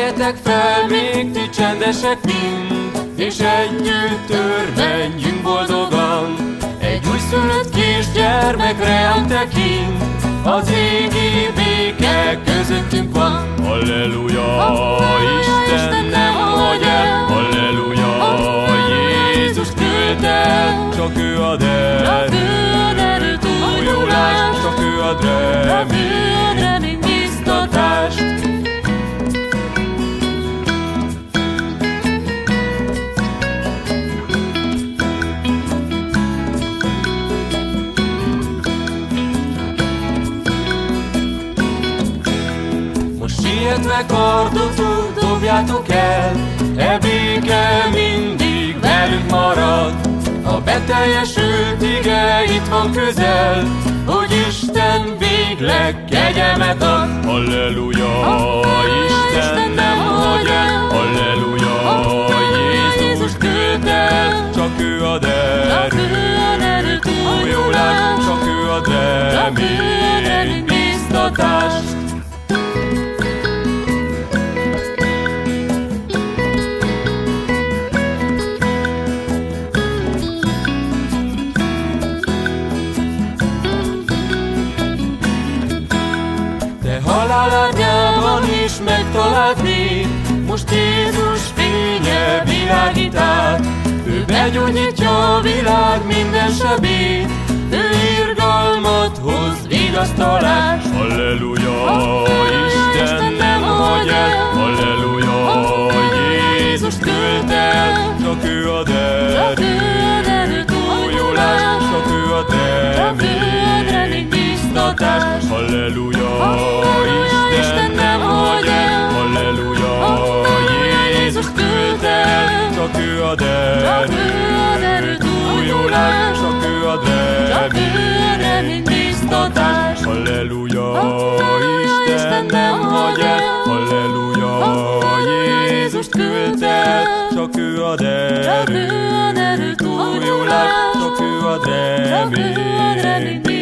Keljetek fel, még ti csendesek mind, és együtt örvendjünk boldogan. Egy újszülött kisgyermekre reánk tekint, az égi béke közöttünk van. Halleluja, Isten nem hagy el, halleluja, Jézus küldte el, csak ő ad erőt, újulást, csak ő ad remény, biztatást. Sietve kardotot dobjátok el, e béke mindig velünk marad. A beteljesült ige itt van közel, hogy Isten végleg kegyelmet ad. Halleluja, Isten nem hagy el, halleluja, Jézus küldte el, csak ő ad erőt, újulást, csak ő ad reményt, biztatást. Halálárnyában is megtalált nép, most Jézus fénye világít át. Ő begyógyítja a világ minden sebét, ő irgalmat hoz, vigasztalást. Halleluja, Isten nem hagy el, halleluja, Jézus küldte el, csak ő ad erőt, újulást, csak ő ad reményt, biztatást. Halleluja, Isten nem hagy el, halleluja, Jézus küldte el, csak ő ad erőt, újulást, csak ő ad reményt, biztatást. Halleluja, Isten nem hagy el, halleluja, Jézus küldte el, csak ő ad erőt, újulást, csak ő ad reményt.